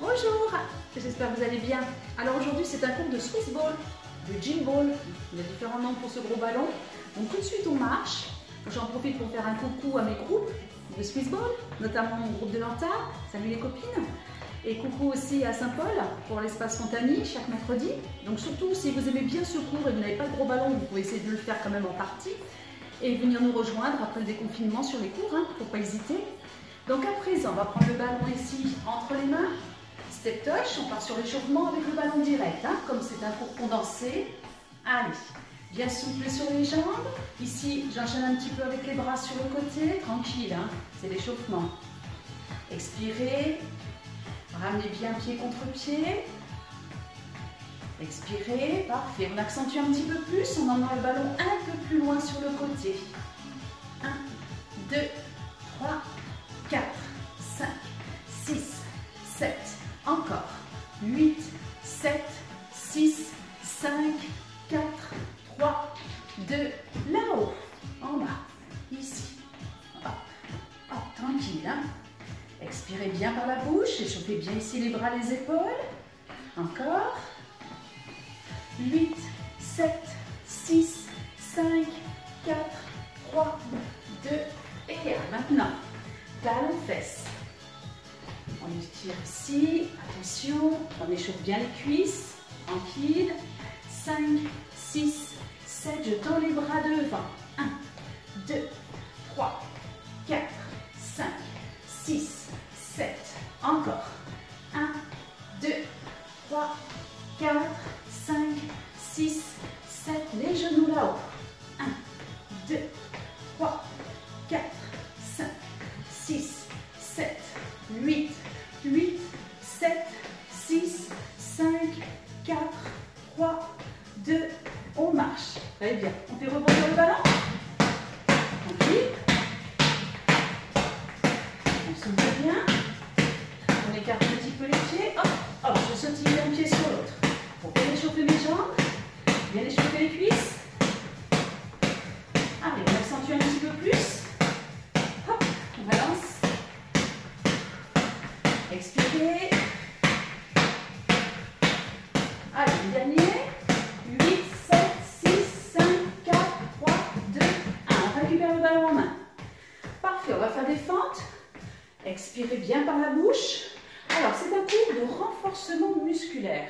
Bonjour, j'espère que vous allez bien. Alors aujourd'hui c'est un cours de Swiss ball, de gym ball, il y a différents noms pour ce gros ballon. Donc tout de suite on marche. J'en profite pour faire un coucou à mes groupes de Swiss ball, notamment mon groupe de Lantard, salut les copines. Et coucou aussi à Saint-Paul pour l'espace Fontani chaque mercredi. Donc surtout si vous aimez bien ce cours et vous n'avez pas de gros ballon, vous pouvez essayer de le faire quand même en partie. Et venir nous rejoindre après le déconfinement sur les cours, faut pas hésiter. Donc à présent, on va prendre le ballon ici entre les mains. Step touch, on part sur l'échauffement avec le ballon direct, comme c'est un cours condensé. Allez, bien souple sur les jambes. Ici, j'enchaîne un petit peu avec les bras sur le côté, tranquille, c'est l'échauffement. Expirez, ramenez bien pied contre pied. Expirez, parfait. On accentue un petit peu plus, on emmenant le ballon un peu plus loin sur le côté. 1, 2, 3, 4, 5, 6, 7, encore. 8, 7, 6, 5, 4, 3, 2, là-haut, en bas, ici. Hop, hop, tranquille. Expirez bien par la bouche, échauffez bien ici les bras, les épaules. Encore. 8, 7, 6, 5, 4, 3, 2, et maintenant, talon fesses. On étire ici, attention, on échauffe bien les cuisses, tranquille. 5, 6, 7, je tends les bras devant. 1, 2, 3, 4, 5, 6, 7, encore. 1, 2, 3, 4, 5, 6, 7, les genoux là-haut. 1, 2, 3, 4, 5, 6, 7, 8, 8, 7, 6, 5, 4, 3, 2, on marche. Très bien. On fait rebondir le ballon. Tranquille. On s'ouvre bien. On écarte un petit peu les pieds. Hop, hop, je sautille d'un pied sur l'autre. Pour bien échauffer mes jambes, bien échauffer les cuisses. Allez, on accentue un petit peu plus. Hop, on balance. Expirez. Allez, le dernier. 8, 7, 6, 5, 4, 3, 2, 1. On récupère le ballon en main. Parfait, on va faire des fentes. Expirez bien par la bouche. Alors, c'est un cours de renforcement musculaire.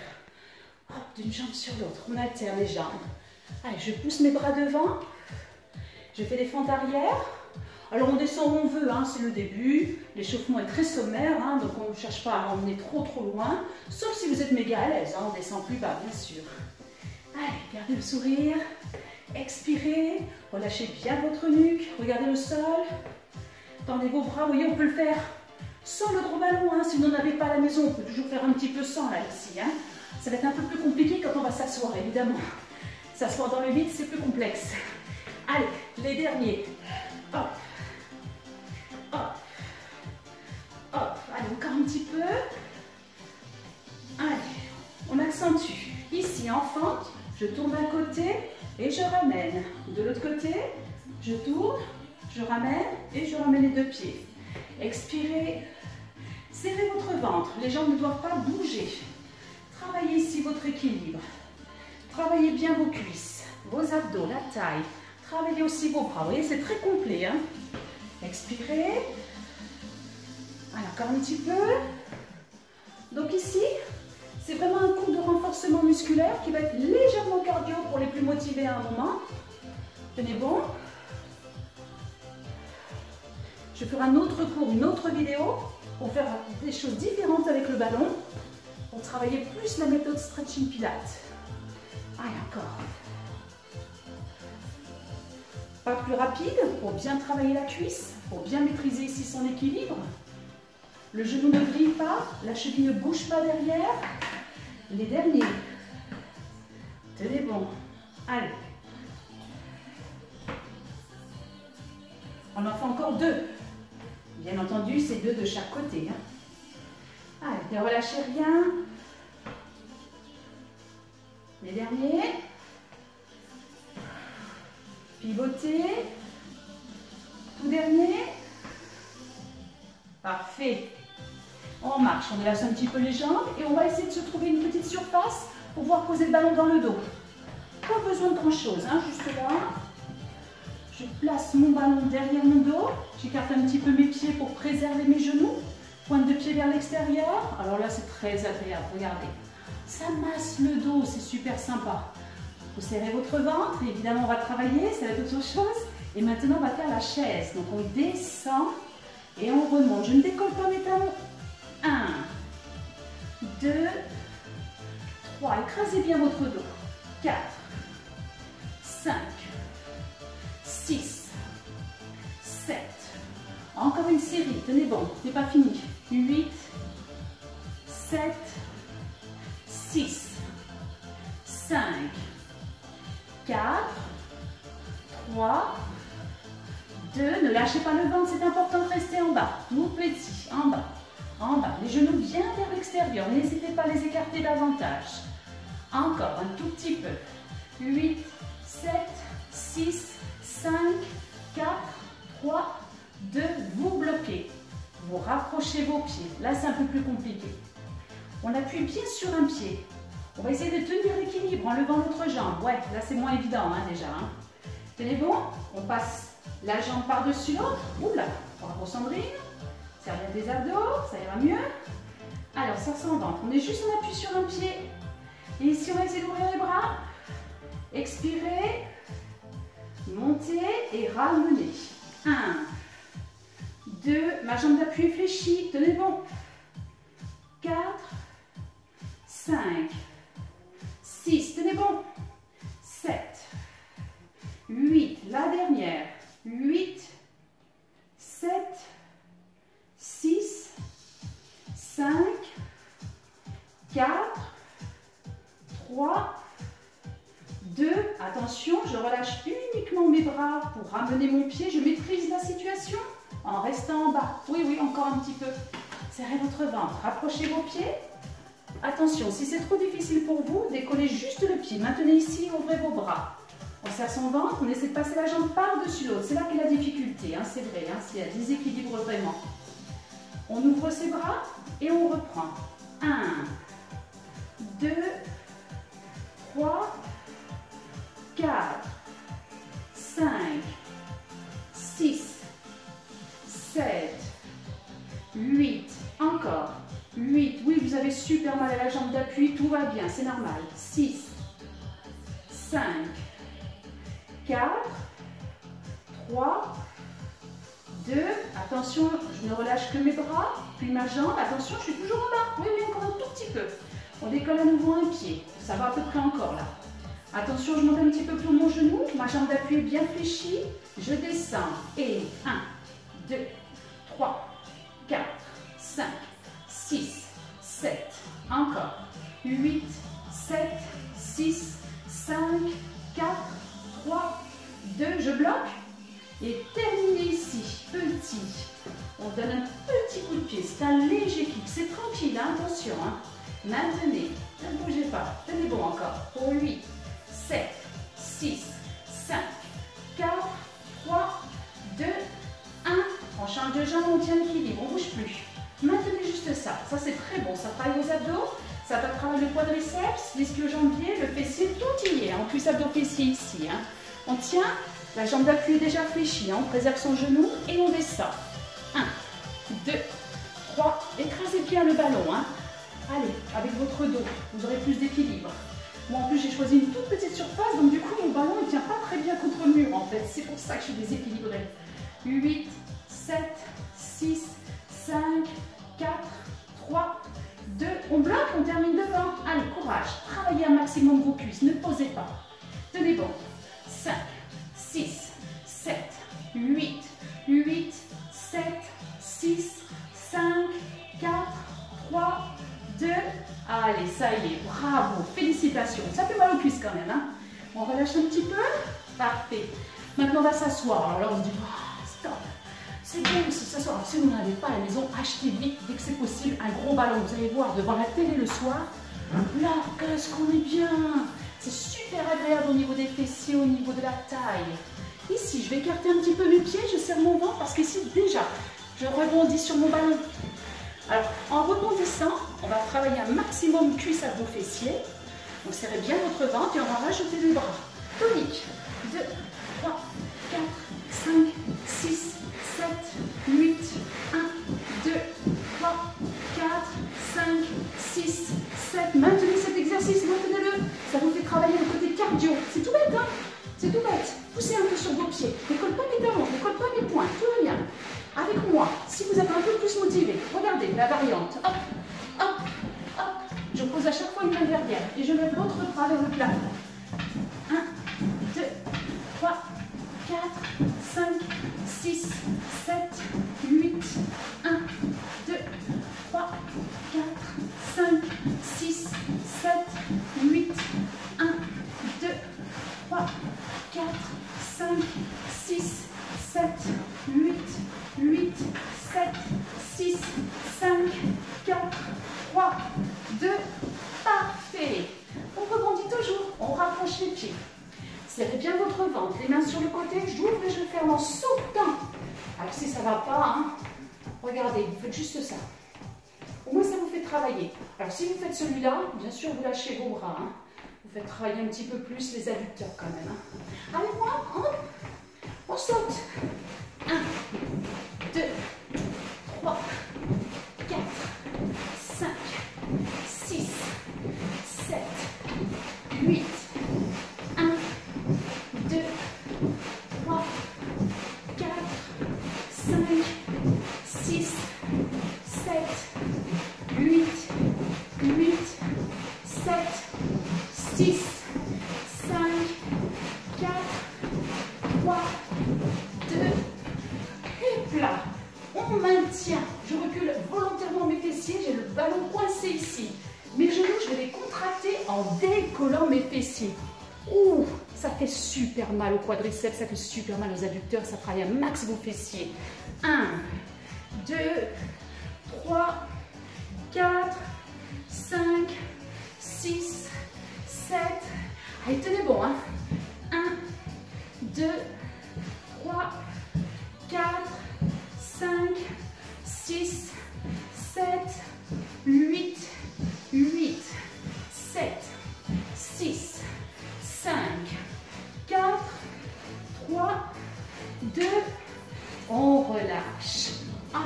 Hop, d'une jambe sur l'autre, on alterne les jambes. Allez, je pousse mes bras devant. Je fais des fentes arrière. Alors, on descend où on veut, c'est le début. L'échauffement est très sommaire, donc on ne cherche pas à emmener trop loin. Sauf si vous êtes méga à l'aise, on descend plus bas, bien sûr. Allez, gardez le sourire. Expirez. Relâchez bien votre nuque. Regardez le sol. Tendez vos bras, vous voyez, on peut le faire sans le gros ballon. Si vous n'en avez pas à la maison, on peut toujours faire un petit peu sans, là, ici. Ça va être un peu plus compliqué quand on va s'asseoir, évidemment. S'asseoir dans le vide, c'est plus complexe. Allez, les derniers. Hop. Hop. Hop. Allez, encore un petit peu. Allez, on accentue. Ici, en fente, je tourne d'un côté et je ramène. De l'autre côté, je tourne, je ramène et je ramène les deux pieds. Expirez. Serrez votre ventre. Les jambes ne doivent pas bouger. Travaillez ici votre équilibre. Travaillez bien vos cuisses, vos abdos, la taille. Travaillez aussi vos bras. Vous voyez, c'est très complet. Expirez. Allez, encore un petit peu. Donc ici, c'est vraiment un cours de renforcement musculaire qui va être légèrement cardio pour les plus motivés à un moment. Tenez bon. Je ferai un autre cours, une autre vidéo pour faire des choses différentes avec le ballon. Pour travailler plus la méthode stretching pilates. Allez, encore. Pas plus rapide pour bien travailler la cuisse, pour bien maîtriser ici son équilibre. Le genou ne vrille pas, la cheville ne bouge pas derrière. Les derniers. Tenez bon. Allez. On en fait encore deux. Bien entendu, c'est deux de chaque côté. Allez, ne relâchez rien. Les derniers. Pivotez. Tout dernier. Parfait. On marche, on délace un petit peu les jambes et on va essayer de se trouver une petite surface pour pouvoir poser le ballon dans le dos. Pas besoin de grand chose, hein, juste là. Je place mon ballon derrière mon dos. J'écarte un petit peu mes pieds pour préserver mes genoux. Pointe de pied vers l'extérieur. Alors là, c'est très agréable, regardez. Ça masse le dos, c'est super sympa. Vous serrez votre ventre, et évidemment, on va travailler, ça va être autre chose. Et maintenant, on va faire la chaise. Donc, on descend et on remonte. Je ne décolle pas mes talons. 1, 2, 3. Écrasez bien votre dos. 4, 5, 6, 7. Encore une série. Tenez bon, c'est pas fini. 8, 7, 6, 5, 4, 3, 2. Ne lâchez pas le ventre, c'est important de rester en bas. Tout petit, en bas. En bas, les genoux bien vers l'extérieur. N'hésitez pas à les écarter davantage. Encore un tout petit peu. 8, 7, 6, 5, 4, 3, 2. Vous bloquez. Vous rapprochez vos pieds. Là, c'est un peu plus compliqué. On appuie bien sur un pied. On va essayer de tenir l'équilibre en levant l'autre jambe. Ouais, là, c'est moins évident hein, déjà. Hein. Tenez bon. On passe la jambe par-dessus l'autre. Oula, bravo Sandrine. Serre bien des abdos, ça ira mieux. Alors, ça s'en ventre. On est juste en appui sur un pied. Et ici, on va essayer d'ouvrir les bras. Expirez. Montez et ramenez. 1, 2, ma jambe d'appui est fléchie. Tenez bon. 4, 5, 6, tenez bon. 7, 8, la dernière. 8, 7, 6, 5, 4, 3, 2. Attention, je relâche uniquement mes bras pour ramener mon pied. Je maîtrise la situation en restant en bas. Oui, oui, encore un petit peu. Serrez votre ventre, rapprochez vos pieds. Attention, si c'est trop difficile pour vous, décollez juste le pied. Maintenez ici, ouvrez vos bras. On serre son ventre, on essaie de passer la jambe par-dessus l'autre. C'est là qu'est la difficulté, hein, c'est vrai, hein, c'est un déséquilibre vraiment. On ouvre ses bras et on reprend. 1, 2, 3, 4, 5, 6, 7, 8, encore. 8, oui, vous avez super mal à la jambe d'appui, tout va bien, c'est normal. 6, 5, 4, 3, 2, attention, je ne relâche que mes bras, puis ma jambe, attention, je suis toujours en bas. Oui, oui, encore un tout petit peu. On décolle à nouveau un pied, ça va à peu près encore là. Attention, je monte un petit peu plus mon genou, ma jambe d'appui est bien fléchie, je descends. Et 1, 2, 3, 4, 5, 6, 7, encore. 8, 7, 6, 5, 4, 3, 2, je bloque. Et terminez ici, petit. On donne un petit coup de pied, c'est un léger kick, c'est tranquille, hein, attention. Hein. Maintenez, ne bougez pas, tenez bon encore. Pour 8, 7, 6, 5, 4, 3, 2, 1. On change de jambe, on tient l'équilibre, on ne bouge plus. Maintenez juste ça, ça c'est très bon, ça travaille vos abdos, ça va travailler le quadriceps, l'ischio-jambier, le fessier, tout y est, en plus abdos fessier ici. Hein. On tient, la jambe d'appui est déjà fléchie, hein. On préserve son genou et on descend. 1, 2, 3, écrasez bien le ballon. Hein. Allez, avec votre dos, vous aurez plus d'équilibre. Moi en plus j'ai choisi une toute petite surface, donc du coup mon ballon ne tient pas très bien contre le mur en fait, c'est pour ça que je suis déséquilibrée. 8, 7, 6, 5, 4, 3, 2, on bloque, on termine devant. Allez, courage, travaillez un maximum vos cuisses, ne posez pas. Tenez bon. 5, 6, 7, 8, 8, 7, 6, 5, 4, 3, 2. Allez, ça y est, bravo, félicitations. Ça fait mal aux cuisses quand même. Hein. On relâche un petit peu. Parfait. Maintenant, on va s'asseoir. Alors là, on se dit, oh, stop. C'est bien de s'asseoir. Si vous n'avez pas à la maison, achetez vite, dès que c'est possible, un gros ballon. Vous allez voir devant la télé le soir. Là, qu'est-ce qu'on est bien. C'est super agréable au niveau des fessiers, au niveau de la taille. Ici, je vais écarter un petit peu mes pieds, je serre mon ventre parce qu'ici, déjà, je rebondis sur mon ballon. Alors, en rebondissant, travailler un maximum cuisse à vos fessiers. Donc serrez bien votre ventre et on va rajouter les bras. Tonique. 2, 3, 4, 5, 6, 7, 8, 1, 2, 3, 4, 5, 6, 7. Maintenez cet exercice, maintenez-le. Ça vous fait travailler le côté cardio. C'est tout bête, hein? C'est tout bête. Poussez un peu sur vos pieds. Décolle pas mes talons, décolle pas mes poings. Tout va bien. Avec moi, si vous êtes un peu plus motivé, regardez la variante. Hop, hop, hop. Je pose à chaque fois une main derrière et je lève l'autre bras vers le plafond. 1, 2, 3, 4, 5, 6, 7, 8, 1, 2, 3, 4, 5, 6, 7, 8, 1, 2, 3, 4, 5, 6, 7, 8, 8, 7, 6, 5, 4, 3, 2, parfait. On rebondit toujours, on rapproche les pieds. Serrez bien votre ventre, les mains sur le côté, j'ouvre et je ferme en sautant. Alors si ça ne va pas, hein, regardez, vous faites juste ça. Au moins ça vous fait travailler. Alors si vous faites celui-là, bien sûr vous lâchez vos bras. Hein. Vous faites travailler un petit peu plus les adducteurs quand même. Hein. Avec moi, hop, on saute. 1, 2, 3, 4, 5, 6, 7, 8, 1, 2, 3, 4, 5, 6, 7, 8, 8, 7, 6, 5, 4, 3, 2, et plat. On maintient. Je recule volontairement mes fessiers, j'ai le ballon coincé ici. Mes genoux, je vais les contracter en décollant mes fessiers. Ouh, ça fait super mal au quadriceps, ça fait super mal aux adducteurs, ça travaille un max vos fessiers. 1, 2, 3, 4, 5, 6, 7. Allez, tenez bon, hein. 1, 2, 3, 4, 5, 6, 7, 8, 8, 7, 6, 5, 4, 3, 2, on relâche. Ah,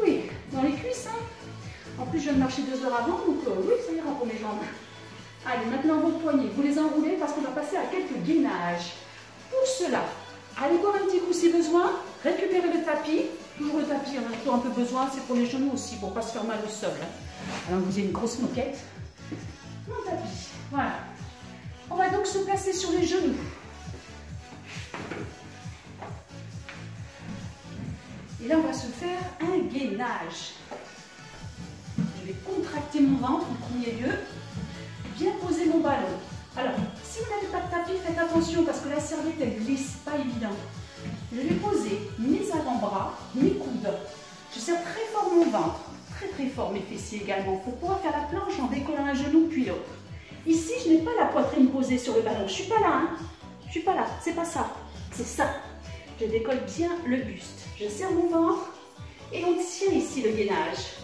oui, dans les cuisses, hein. En plus, je viens de marcher 2 heures avant, donc oui, ça ira pour mes jambes. Allez, maintenant vos poignets, vous les enroulez parce qu'on va passer à quelques gainages. Pour cela, allez boire un petit coup si besoin, récupérez le tapis. Toujours le tapis, on a toujours un peu besoin, c'est pour les genoux aussi, pour ne pas se faire mal au sol. Alors vous avez une grosse moquette. Mon tapis, voilà. On va donc se placer sur les genoux. Et là, on va se faire un gainage. Je vais contracter mon ventre en premier lieu, bien poser mon ballon. Alors, si vous n'avez pas de tapis, faites attention parce que la serviette, elle glisse, pas évident. Je vais poser mes avant-bras, mes coudes. Je serre très fort mon ventre, très fort mes fessiers également, pour pouvoir faire la planche en décollant un genou puis l'autre. Ici, je n'ai pas la poitrine posée sur le ballon. Je ne suis pas là, hein. Je suis pas là, c'est pas ça. C'est ça. Je décolle bien le buste. Je serre mon ventre et on tient ici le gainage.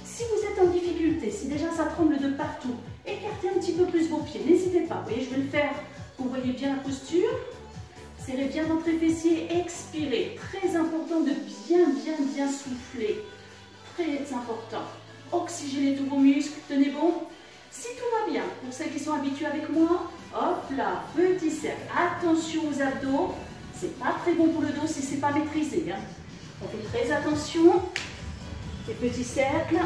Si vous êtes en difficulté, si déjà ça tremble de partout, écartez un petit peu plus vos pieds. N'hésitez pas. Vous voyez, je vais le faire. Vous voyez bien la posture. Serrez bien votre fessier, expirez. Très important de bien souffler. Très important. Oxygénez tous vos muscles, tenez bon. Si tout va bien, pour celles qui sont habituées avec moi, hop là, petit cercle. Attention aux abdos. C'est pas très bon pour le dos si c'est pas maîtrisé. Hein. On fait très attention. Les petits cercles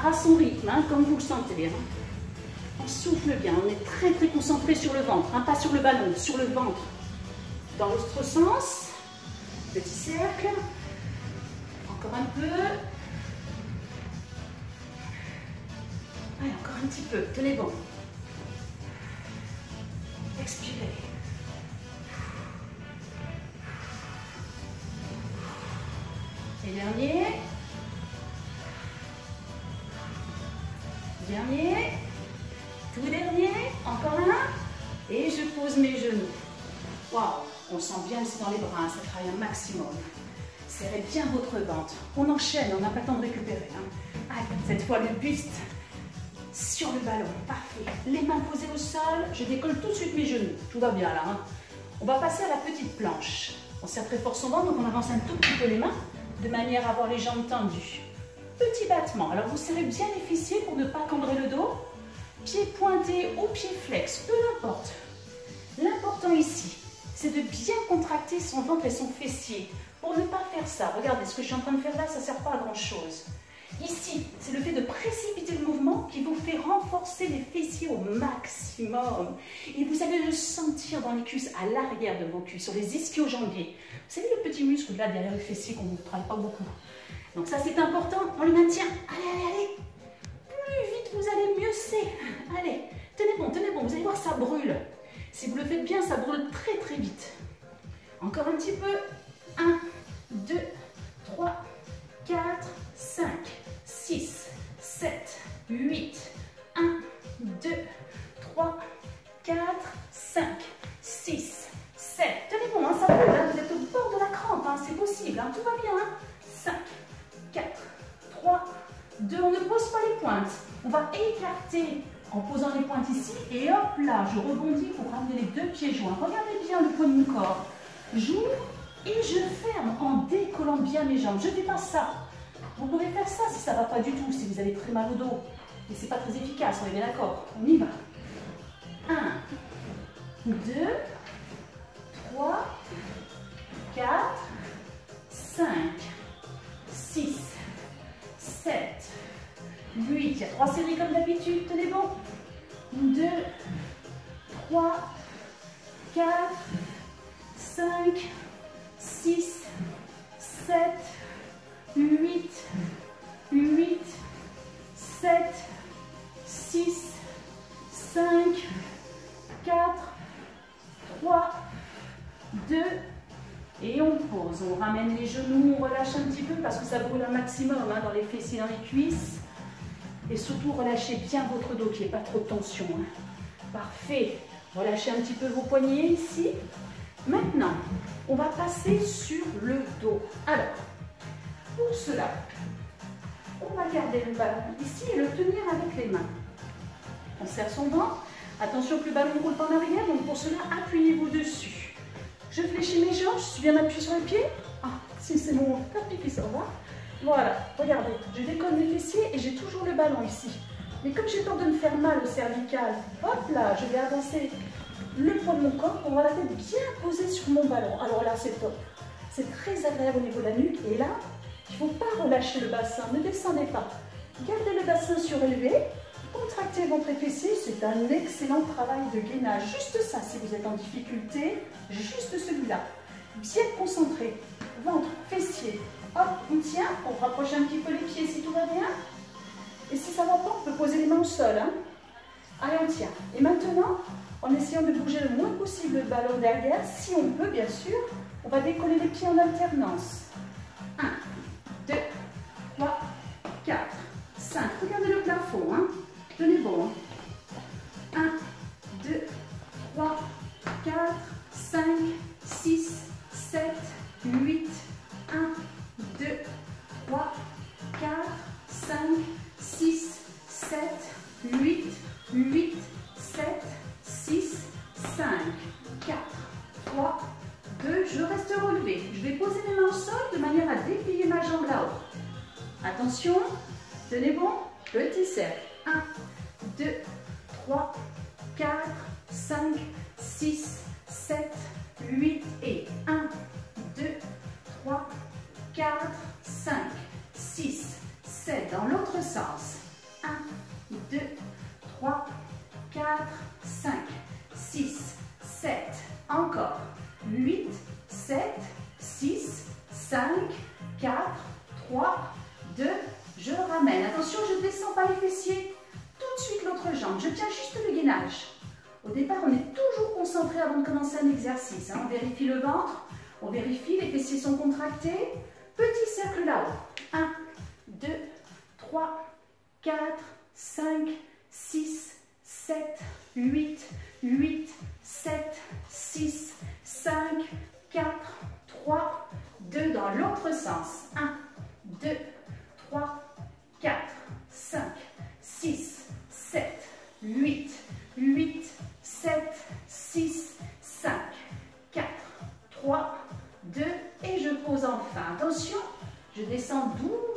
à son rythme, hein, comme vous le sentez. Hein. On souffle bien, on est très concentré sur le ventre, hein, pas sur le ballon, sur le ventre. Dans l'autre sens, petit cercle, encore un peu. Allez, encore un petit peu, tenez bon. Expirez. Et dernier. Dernier. Tout dernier. Encore un. Et je pose mes genoux. Waouh, on sent bien aussi dans les bras, ça travaille un maximum. Serrez bien votre ventre. On enchaîne, on n'a pas le temps de récupérer. Hein. Allez, cette fois le buste sur le ballon. Parfait. Les mains posées au sol. Je décolle tout de suite mes genoux. Tout va bien là. Hein. On va passer à la petite planche. On serre très fort son ventre, donc on avance un tout petit peu les mains de manière à avoir les jambes tendues. Petit battement. Alors vous serrez bien les fessiers pour ne pas cambrer le dos. Pieds pointés ou pieds flex, peu importe. L'important ici, c'est de bien contracter son ventre et son fessier. Pour ne pas faire ça, regardez ce que je suis en train de faire là, ça ne sert pas à grand chose. Ici, c'est le fait de précipiter le mouvement qui vous fait renforcer les fessiers au maximum. Et vous allez le sentir dans les cuisses, à l'arrière de vos cuisses, sur les ischio-jambiers. Vous savez le petit muscle là derrière le fessier qu'on ne travaille pas beaucoup. Donc ça c'est important, on le maintient. Allez, allez, allez. Plus vite vous allez, mieux c'est. Allez, tenez bon, vous allez voir ça brûle. Si vous le faites bien, ça brûle très très vite. Encore un petit peu. 1, 2, 3, 4, 5, 6, 7, 8, 1, 2, 3, 4, 5, 6, 7. Tenez bon, hein, ça brûle, hein, vous êtes au bord de la crampe, hein, c'est possible, hein, tout va bien. Hein. 5, 4, 3, 2, on ne pose pas les pointes. On va écarter en posant les pointes ici et hop là, je rebondis pour ramener les deux pieds joints. Regardez bien le poids de mon corps. J'ouvre et je ferme en décollant bien mes jambes. Je ne fais pas ça. Vous pouvez faire ça si ça ne va pas du tout, si vous avez très mal au dos. Et ce n'est pas très efficace, on est bien d'accord. On y va. 1, 2, 3, 4, 5, 6, 7, 8. Il y a 3 séries comme d'habitude, tenez bon. 2, 3, 4, 5, 6, 7, 8, 8, 7, 6, 5, 4, 3, 2, et on pose. On ramène les genoux, on relâche un petit peu parce que ça brûle un maximum hein, dans les fessiers, dans les cuisses. Et surtout, relâchez bien votre dos, qu'il n'y ait pas trop de tension. Hein. Parfait. Relâchez un petit peu vos poignets ici. Maintenant, on va passer sur le dos. Alors, pour cela, on va garder le ballon ici et le tenir avec les mains. On serre son ventre. Attention que le ballon ne roule pas en arrière, donc pour cela, appuyez-vous dessus. Je fléchis mes jambes, je suis bien appuyée sur les pieds. Ah, si c'est mon tapis qui s'en va. Voilà, regardez, je décolle mes fessiers et j'ai toujours le ballon ici. Mais comme j'ai peur de me faire mal au cervical, hop là, je vais avancer le poids de mon corps pour avoir la tête bien posée sur mon ballon. Alors là, c'est top. C'est très agréable au niveau de la nuque. Et là, il ne faut pas relâcher le bassin, ne descendez pas. Gardez le bassin surélevé, contractez ventre et fessiers, c'est un excellent travail de gainage. Juste ça, si vous êtes en difficulté, juste celui-là. Bien concentré, ventre, fessiers. Hop, on tient, on rapproche un petit peu les pieds si tout va bien. Et si ça ne va pas, on peut poser les mains au sol. Hein. Allez, on tient. Et maintenant, en essayant de bouger le moins possible le ballon derrière, si on peut bien sûr, on va décoller les pieds en alternance. 1, 2, 3, 4, 5. Regardez le plafond. Hein. Tenez bon. 1, 2, 3, 4, 5, 6, 7, 8, 1, 2, 3, 4, 5, 6, 7, 8, 8, 7, 6, 5, 4, 3, 2, je reste relevé. Je vais poser mes mains au sol de manière à déplier ma jambe là-haut. Attention, tenez bon, petit cercle. 1, 2, 3, 4, 5, 6, 7, 8 et 1, 2, 3, 4, 5, 6, 7. Dans l'autre sens. 1, 2, 3, 4, 5, 6, 7. Encore. 8, 7, 6, 5, 4, 3, 2. Je ramène. Attention, je ne descends pas les fessiers. Tout de suite l'autre jambe. Je tiens juste le gainage. Au départ, on est toujours concentré avant de commencer un exercice. Hein. On vérifie le ventre. On vérifie, les fessiers sont contractés. Petit cercle là-haut. 1, 2, 3, 4, 5, 6, 7, 8, 8, 7, 6, 5, 4, 3, 2. Dans l'autre sens. 1, 2, 3, 4,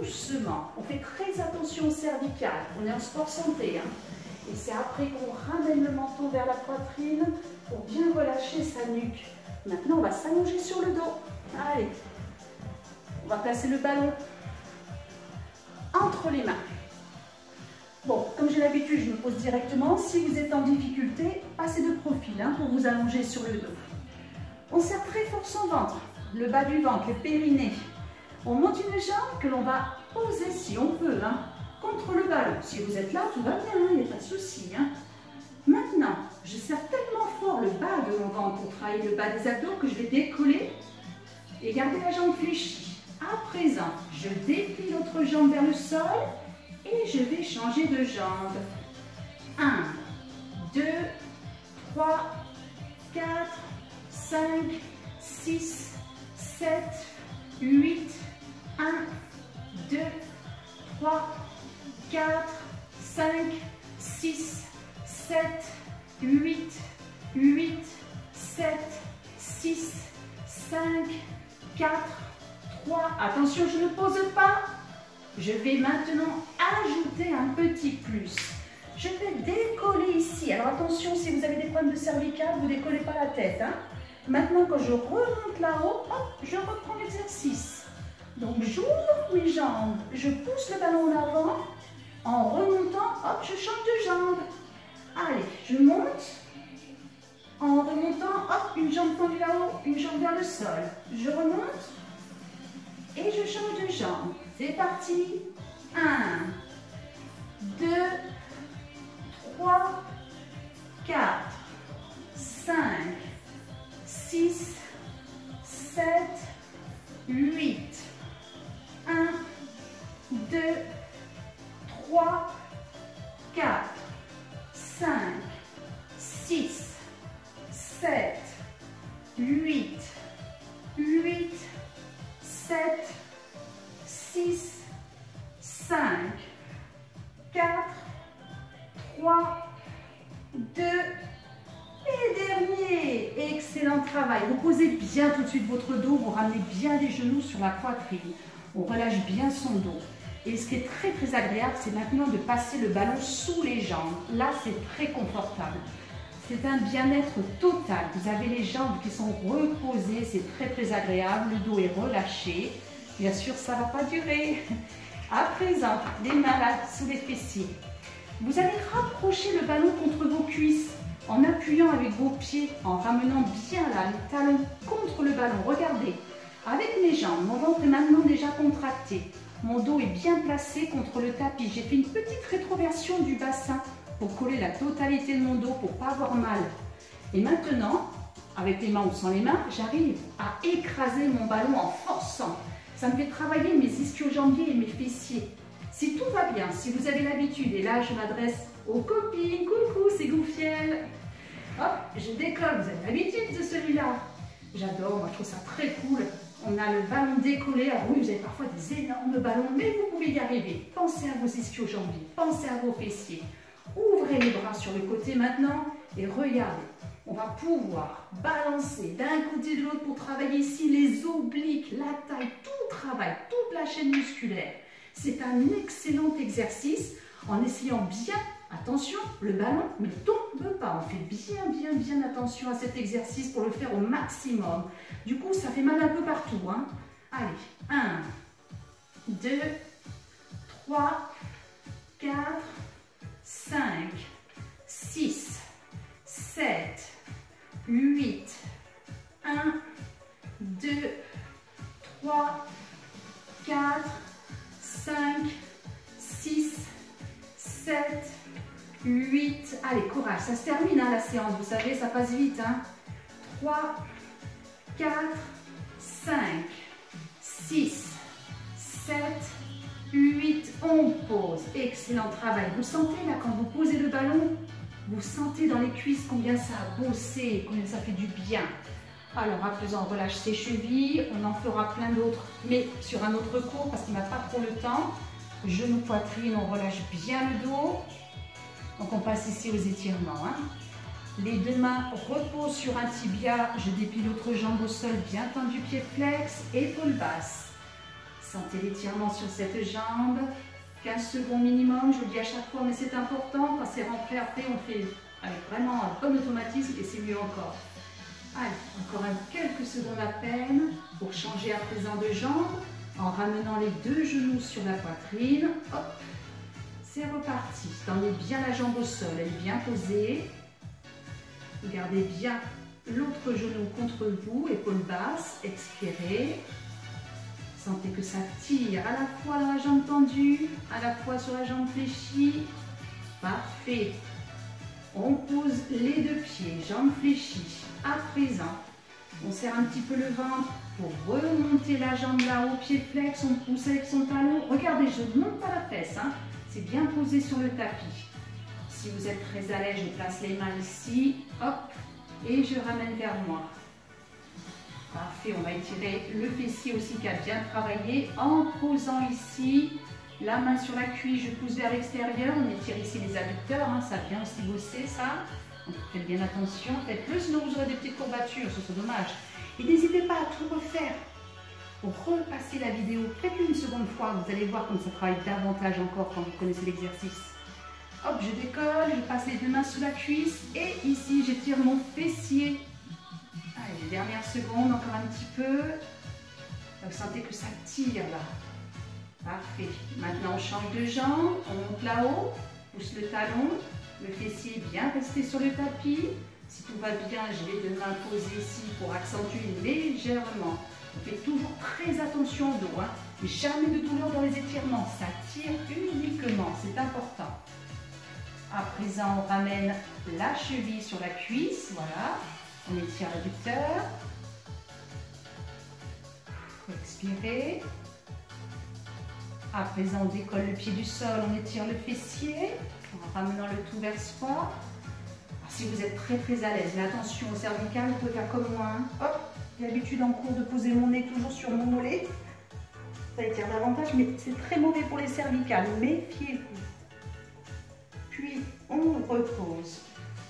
doucement. On fait très attention au cervical. On est en sport santé. Hein. Et c'est après qu'on ramène le menton vers la poitrine pour bien relâcher sa nuque. Maintenant, on va s'allonger sur le dos. Allez. On va placer le ballon entre les mains. Bon, comme j'ai l'habitude, je me pose directement. Si vous êtes en difficulté, passez de profil hein, pour vous allonger sur le dos. On serre très fort son ventre, le bas du ventre, le périnée. On monte une jambe que l'on va poser, si on peut, hein, contre le ballon. Si vous êtes là, tout va bien, il n'y a pas de souci. Hein. Maintenant, je serre tellement fort le bas de mon ventre pour travailler le bas des abdos que je vais décoller et garder la jambe fléchie. À présent, je déplie l'autre jambe vers le sol et je vais changer de jambe. 1, 2, 3, 4, 5, 6, 7, 8, 1, 2, 3, 4, 5, 6, 7, 8, 8, 7, 6, 5, 4, 3. Attention, je ne pose pas. Je vais maintenant ajouter un petit plus. Je vais décoller ici. Alors attention, si vous avez des problèmes de cervical, vous ne décollez pas la tête. Hein. Maintenant, quand je remonte là-haut, je reprends l'exercice. Donc j'ouvre mes jambes, je pousse le ballon en avant. En remontant, hop, je change de jambe. Allez, je monte. En remontant, hop, une jambe tendue là-haut, une jambe vers le sol. Je remonte et je change de jambe. C'est parti. 1, 2, 3, 4, 5, 6, 7, 8. 1, 2, 3, 4, 5, 6, 7, 8, 8, 7, 6, 5, 4, 3, 2, et dernier. Excellent travail. Reposez bien tout de suite votre dos, vous ramenez bien les genoux sur la poitrine. On relâche bien son dos. Et ce qui est très très agréable, c'est maintenant de passer le ballon sous les jambes. Là, c'est très confortable. C'est un bien-être total. Vous avez les jambes qui sont reposées, c'est très très agréable. Le dos est relâché. Bien sûr, ça ne va pas durer. À présent, les mains là, sous les fessiers. Vous allez rapprocher le ballon contre vos cuisses en appuyant avec vos pieds, en ramenant bien là les talons contre le ballon. Regardez, avec mes jambes, mon ventre est maintenant déjà contracté. Mon dos est bien placé contre le tapis. J'ai fait une petite rétroversion du bassin pour coller la totalité de mon dos pour ne pas avoir mal. Et maintenant, avec les mains ou sans les mains, j'arrive à écraser mon ballon en forçant. Ça me fait travailler mes ischio-jambiers et mes fessiers. Si tout va bien, si vous avez l'habitude, et là je m'adresse aux copines, coucou, c'est Gouffiel. Hop, je décolle, vous avez l'habitude de celui-là. J'adore, moi je trouve ça très cool. On a le ballon décollé. Alors oui, vous avez parfois des énormes ballons, mais vous pouvez y arriver. Pensez à vos ischio-jambiers, pensez à vos fessiers. Ouvrez les bras sur le côté maintenant et regardez. On va pouvoir balancer d'un côté et de l'autre pour travailler ici les obliques, la taille, tout travail, toute la chaîne musculaire. C'est un excellent exercice en essayant bien, attention, le ballon ne tombe pas. On fait bien attention à cet exercice pour le faire au maximum. Du coup, ça fait mal un peu partout. Hein. Allez, 1, 2, 3, 4, 5, 6, 7, 8, 1, 2, 3, 4, 5, 6, 7, 8. Allez, courage, ça se termine hein, la séance, vous savez, ça passe vite. Hein. 3, 4, 5, 6, 7, 8. On pose. Excellent travail. Vous sentez là, quand vous posez le ballon, vous sentez dans les cuisses combien ça a bossé, combien ça fait du bien. Alors à présent, on relâche ses chevilles, on en fera plein d'autres, mais sur un autre cours parce qu'on n'a pas trop le temps. Genoux, poitrine, on relâche bien le dos. Donc on passe ici aux étirements. Hein. Les deux mains reposent sur un tibia, je déplie l'autre jambe au sol, bien tendu, pied flex, épaule basse. Sentez l'étirement sur cette jambe. 15 secondes minimum, je vous le dis à chaque fois, mais c'est important. Quand c'est rentré, après, on fait avec vraiment un bon automatisme et c'est mieux encore. Allez, encore quelques secondes à peine pour changer à présent de jambe en ramenant les deux genoux sur la poitrine. Hop, c'est reparti. Tendez bien la jambe au sol, elle est bien posée. Gardez bien l'autre genou contre vous, épaule basse, expirez. Sentez que ça tire à la fois dans la jambe tendue, à la fois sur la jambe fléchie. Parfait. On pose les deux pieds, jambes fléchies. À présent, on serre un petit peu le ventre pour remonter la jambe là-haut, pied flex, on pousse avec son talon. Regardez, je ne monte pas la fesse, hein. C'est bien posé sur le tapis. Si vous êtes très à l'aise, je place les mains ici, hop, et je ramène vers moi. Parfait, on va étirer le fessier aussi qui a bien travaillé en posant ici la main sur la cuisse, je pousse vers l'extérieur, on étire ici les adducteurs, hein, ça vient aussi bosser ça. Donc faites bien attention, faites-le, sinon vous aurez des petites courbatures, ce serait dommage. Et n'hésitez pas à tout refaire. Pour repasser la vidéo, faites-le une seconde fois, vous allez voir comme ça travaille davantage encore quand vous connaissez l'exercice. Hop, je décolle, je passe les deux mains sous la cuisse et ici j'étire mon fessier. Allez, les dernières secondes, encore un petit peu. Vous sentez que ça tire là. Parfait. Maintenant, on change de jambe, on monte là-haut, pousse le talon, le fessier est bien resté sur le tapis. Si tout va bien, j'ai les deux mains posées ici pour accentuer légèrement. On fait toujours très attention au dos, hein. Jamais de douleur dans les étirements, ça tire uniquement, c'est important. À présent, on ramène la cheville sur la cuisse, voilà. On étire l'adducteur. Expirez. À présent, on décolle le pied du sol, on étire le fessier en ramenant le tout vers soi. Alors, si vous êtes très à l'aise, mais attention au cervical, vous pouvez faire comme moi. Hein. Hop, j'ai l'habitude en cours de poser mon nez toujours sur mon mollet. Ça étire davantage, mais c'est très mauvais pour les cervicales. Méfiez-vous. Puis, on repose.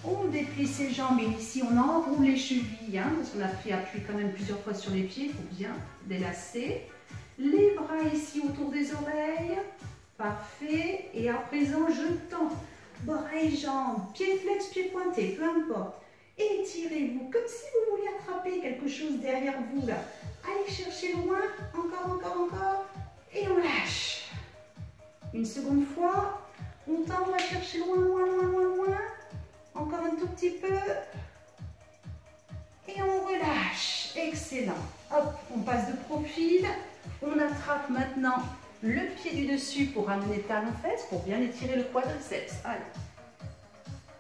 On déplie ses jambes et ici, on enroule les chevilles, hein, parce qu'on a pris appui quand même plusieurs fois sur les pieds. Il faut bien délasser. Les bras ici autour des oreilles. Parfait. Et à présent, je tends. Bras et jambes, pieds flex, pieds pointés, peu importe. Étirez-vous comme si vous vouliez attraper quelque chose derrière vous là. Allez chercher loin. Encore. Et on lâche. Une seconde fois. On tend, on va chercher loin. Encore un tout petit peu. Et on relâche. Excellent. Hop, on passe de profil. On attrape maintenant le pied du dessus pour ramener talon-fesse, pour bien étirer le quadriceps. Allez.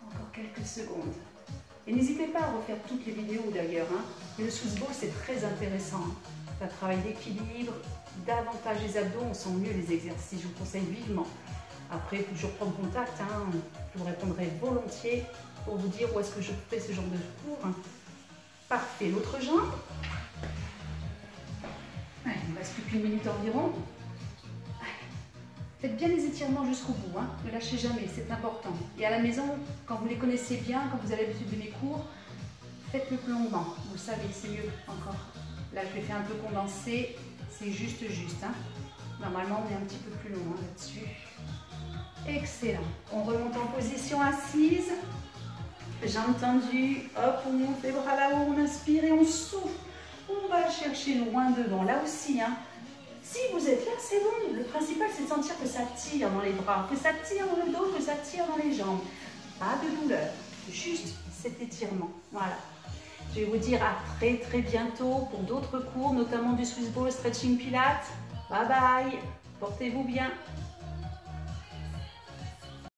Encore quelques secondes. Et n'hésitez pas à refaire toutes les vidéos d'ailleurs. Hein. Le Swiss Ball, c'est très intéressant. C'est un travail d'équilibre, davantage les abdos, on sent mieux les exercices. Je vous conseille vivement. Après, toujours prendre contact. Hein. Je vous répondrai volontiers pour vous dire où est-ce que je fais ce genre de cours. Hein. Parfait. L'autre jambe. Allez, il ne reste plus qu'une minute environ. Allez. Faites bien les étirements jusqu'au bout. Hein. Ne lâchez jamais, c'est important. Et à la maison, quand vous les connaissez bien, quand vous avez l'habitude de mes cours, faites le plus longuement. Vous savez, c'est mieux encore. Là, je l'ai fait un peu condensé. C'est juste. Hein. Normalement, on est un petit peu plus long hein, là-dessus. Excellent. On remonte en position assise. Jambes tendues. Hop, on monte les bras là-haut. On inspire et on souffle. On va chercher loin devant. Là aussi, hein. Si vous êtes là, c'est bon. Le principal, c'est de sentir que ça tire dans les bras, que ça tire dans le dos, que ça tire dans les jambes. Pas de douleur. Juste cet étirement. Voilà. Je vais vous dire à très bientôt pour d'autres cours, notamment du Swiss Ball, Stretching Pilates. Bye bye. Portez-vous bien.